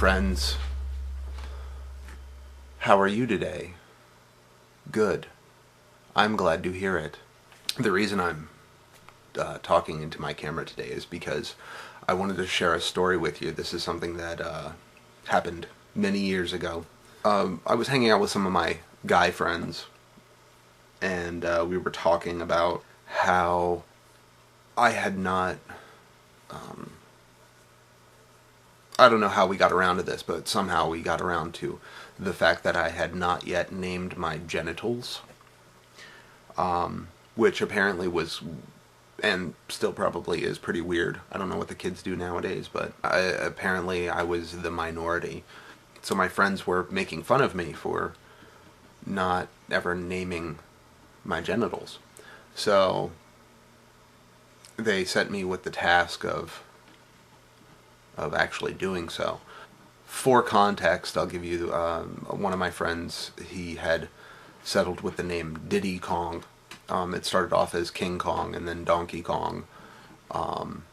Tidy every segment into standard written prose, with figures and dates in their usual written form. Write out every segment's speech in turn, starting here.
friends. How are you today? Good. I'm glad to hear it. The reason I'm talking into my camera today is because I wanted to share a story with you. This is something that happened many years ago. I was hanging out with some of my guy friends, and we were talking about how I had not... I don't know how we got around to this, but somehow we got around to the fact that I had not yet named my genitals, which apparently was, and still probably is, pretty weird. I don't know what the kids do nowadays, but apparently I was the minority. So my friends were making fun of me for not ever naming my genitals. So they sent me with the task of actually doing so. For context, I'll give you one of my friends. He had settled with the name Diddy Kong. It started off as King Kong, and then Donkey Kong, and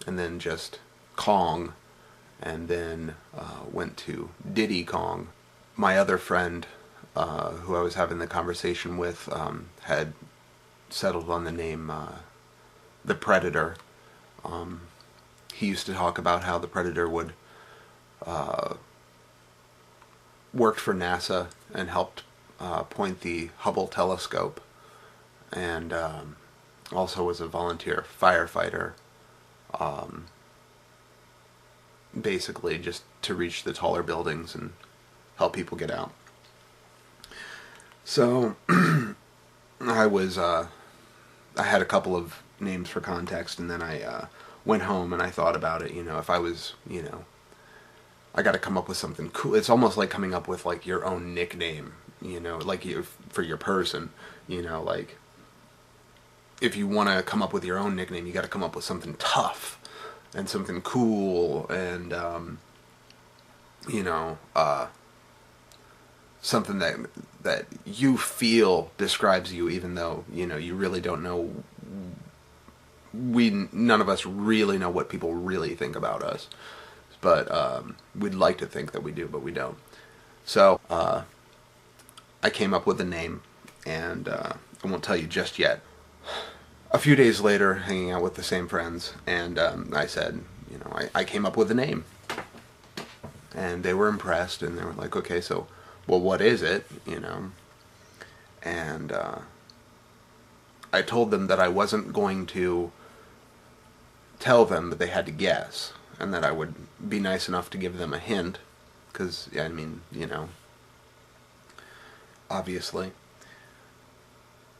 then just Kong, and then went to Diddy Kong. My other friend, who I was having the conversation with, had settled on the name The Predator. He used to talk about how the Predator would worked for NASA and helped point the Hubble telescope, and also was a volunteer firefighter, basically just to reach the taller buildings and help people get out. So I had a couple of names for context, and then I went home and I thought about it. If I was, I got to come up with something cool. It's almost like coming up with like your own nickname, like for your person, like if you want to come up with your own nickname, you got to come up with something tough and something cool and something that you feel describes you, even though you really don't know. None of us really know what people really think about us, but we'd like to think that we do, but we don't. So I came up with a name, and I won't tell you just yet. A few days later, hanging out with the same friends, and I said, I came up with a name, and they were impressed, and they were like, okay, so, well, what is it, and I told them that I wasn't going to tell them that they had to guess, and that I would be nice enough to give them a hint, because, obviously.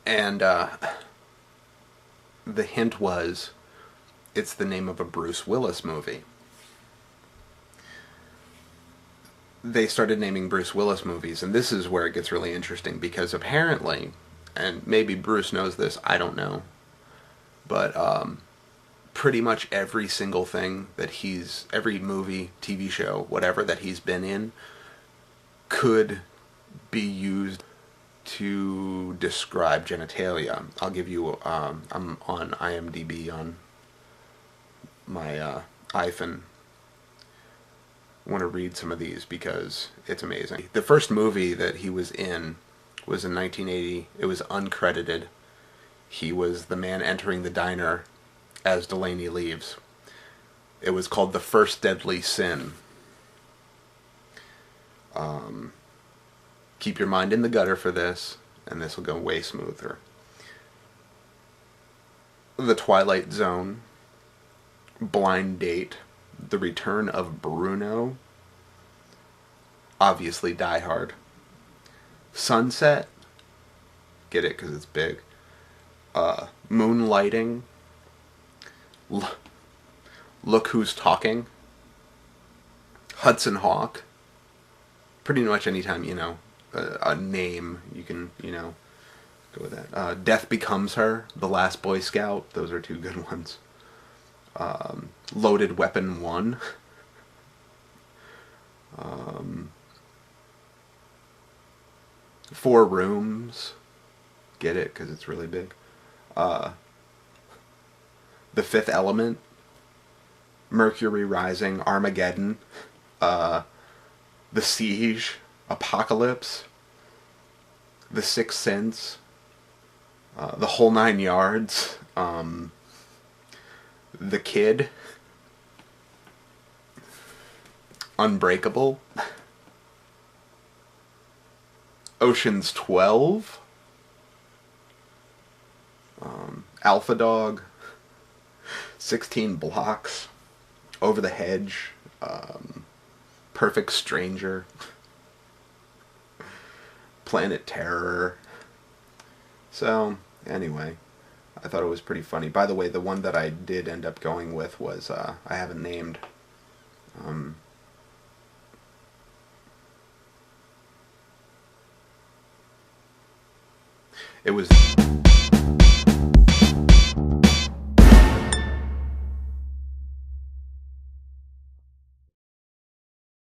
And the hint was, it's the name of a Bruce Willis movie. They started naming Bruce Willis movies, and this is where it gets really interesting, because apparently, and maybe Bruce knows this, I don't know, but pretty much every single thing that every movie, TV show, whatever that he's been in, could be used to describe genitalia. I'll give you, I'm on IMDb on my iPhone. I want to read some of these because it's amazing. The first movie that he was in was in 1980. It was uncredited. He was the man entering the diner as Delaney leaves. It was called The First Deadly Sin. Keep your mind in the gutter for this, and this will go way smoother. The Twilight Zone, Blind Date, The Return of Bruno, obviously Die Hard, Sunset, get it because it's big, Moonlighting, Look Who's Talking, Hudson Hawk. Pretty much anytime, a name, you can, go with that. Death Becomes Her, The Last Boy Scout. Those are two good ones. Loaded Weapon 1. Four Rooms. Get it, because it's really big. The Fifth Element. Mercury Rising, Armageddon. The Siege, Apocalypse, The Sixth Sense, The Whole Nine Yards, The Kid, Unbreakable, Ocean's 12, Alpha Dog, 16 Blocks, Over the Hedge, Perfect Stranger, Planet Terror. So, anyway, I thought it was pretty funny. By the way, the one that I did end up going with was, I haven't named. It was